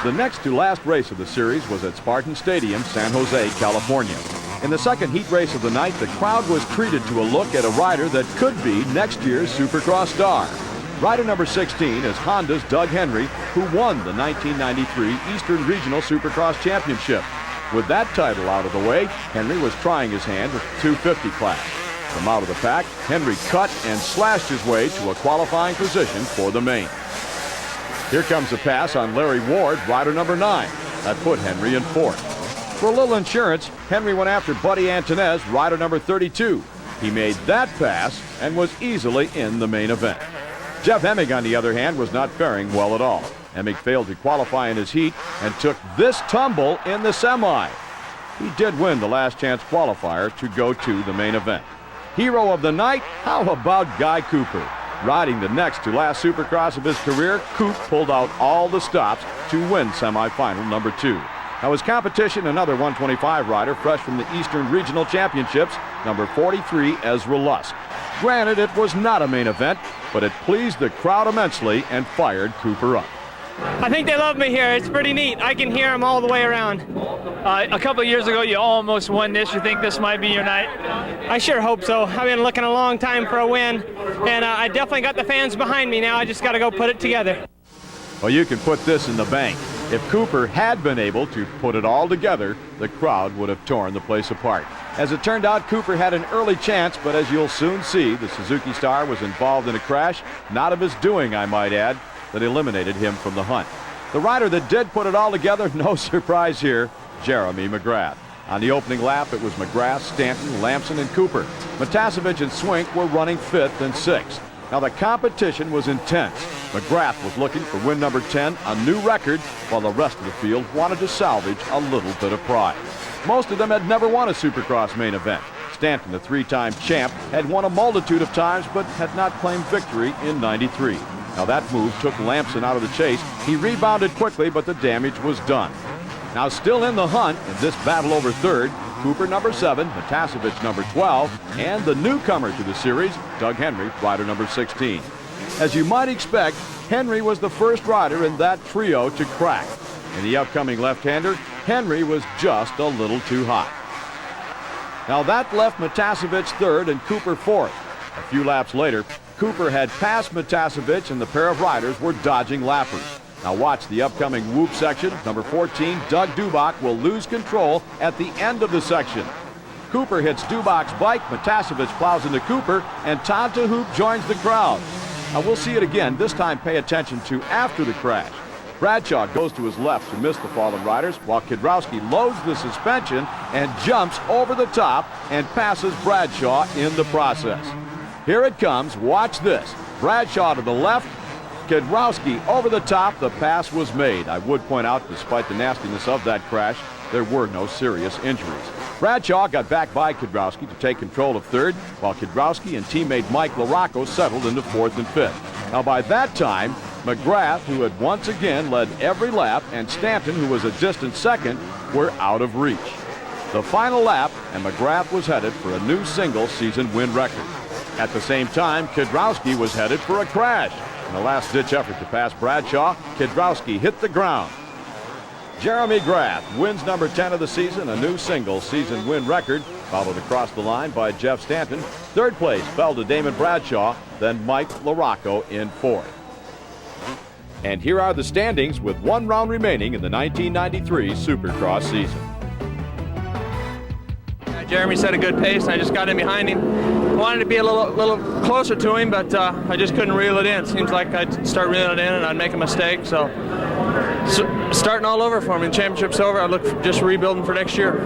The next to last race of the series was at Spartan Stadium, San Jose, California. In the second heat race of the night, the crowd was treated to a look at a rider that could be next year's Supercross star. Rider number 16 is Honda's Doug Henry, who won the 1993 Eastern Regional Supercross Championship. With that title out of the way, Henry was trying his hand with the 250 class. From out of the pack, Henry cut and slashed his way to a qualifying position for the main. Here comes a pass on Larry Ward, rider number 9. That put Henry in fourth. For a little insurance, Henry went after Buddy Antonez, rider number 32. He made that pass and was easily in the main event. Jeff Emig, on the other hand, was not faring well at all. Emig failed to qualify in his heat and took this tumble in the semi. He did win the last chance qualifier to go to the main event. Hero of the night, how about Guy Cooper? Riding the next to last Supercross of his career, Coop pulled out all the stops to win semifinal number 2. Now his competition, another 125 rider fresh from the Eastern Regional Championships, number 43, Ezra Lusk. Granted, it was not a main event, but it pleased the crowd immensely and fired Cooper up. I think they love me here. It's pretty neat. I can hear them all the way around. A couple of years ago, you almost won this. You think this might be your night? I sure hope so. I've been looking a long time for a win, and I definitely got the fans behind me now. I just got to go put it together. Well, you can put this in the bank. If Cooper had been able to put it all together, the crowd would have torn the place apart. As it turned out, Cooper had an early chance, but as you'll soon see, the Suzuki star was involved in a crash, not of his doing, I might add, that eliminated him from the hunt. The rider that did put it all together, no surprise here, Jeremy McGrath. On the opening lap, it was McGrath, Stanton, Lamson, and Cooper. Matasevich and Swink were running 5th and 6th. Now the competition was intense. McGrath was looking for win number 10, a new record, while the rest of the field wanted to salvage a little bit of pride. Most of them had never won a Supercross main event. Stanton, the 3-time champ, had won a multitude of times, but had not claimed victory in '93. Now that move took Lamson out of the chase. He rebounded quickly, but the damage was done. Now still in the hunt in this battle over 3rd, Cooper number 7, Matasevich number 12, and the newcomer to the series, Doug Henry, rider number 16. As you might expect, Henry was the first rider in that trio to crack. In the upcoming left-hander, Henry was just a little too hot. Now that left Matasevich 3rd and Cooper 4th. A few laps later, Cooper had passed Matasevich and the pair of riders were dodging lappers. Now watch the upcoming whoop section. Number 14, Doug Dubach, will lose control at the end of the section. Cooper hits Dubach's bike, Matasevich plows into Cooper, and Todd TeHoop joins the crowd. Now we'll see it again. This time pay attention to after the crash. Bradshaw goes to his left to miss the fallen riders, while Kiedrowski loads the suspension and jumps over the top and passes Bradshaw in the process. Here it comes. Watch this. Bradshaw to the left, Kiedrowski over the top. The pass was made. I would point out, despite the nastiness of that crash, there were no serious injuries. Bradshaw got back by Kiedrowski to take control of 3rd, while Kiedrowski and teammate Mike LaRocco settled into 4th and 5th. Now by that time, McGrath, who had once again led every lap, and Stanton, who was a distant 2nd, were out of reach. The final lap, and McGrath was headed for a new single-season win record. At the same time, Kiedrowski was headed for a crash. In the last-ditch effort to pass Bradshaw, Kiedrowski hit the ground. Jeremy McGrath wins number 10 of the season, a new single-season win record, followed across the line by Jeff Stanton. 3rd place fell to Damon Bradshaw, then Mike LaRocco in 4th. And here are the standings with 1 round remaining in the 1993 Supercross season. Jeremy set a good pace, and I just got in behind him. I wanted to be a little closer to him, but I just couldn't reel it in. Seems like I'd start reeling it in and I'd make a mistake. So starting all over for me. The championship's over. I look just rebuilding for next year.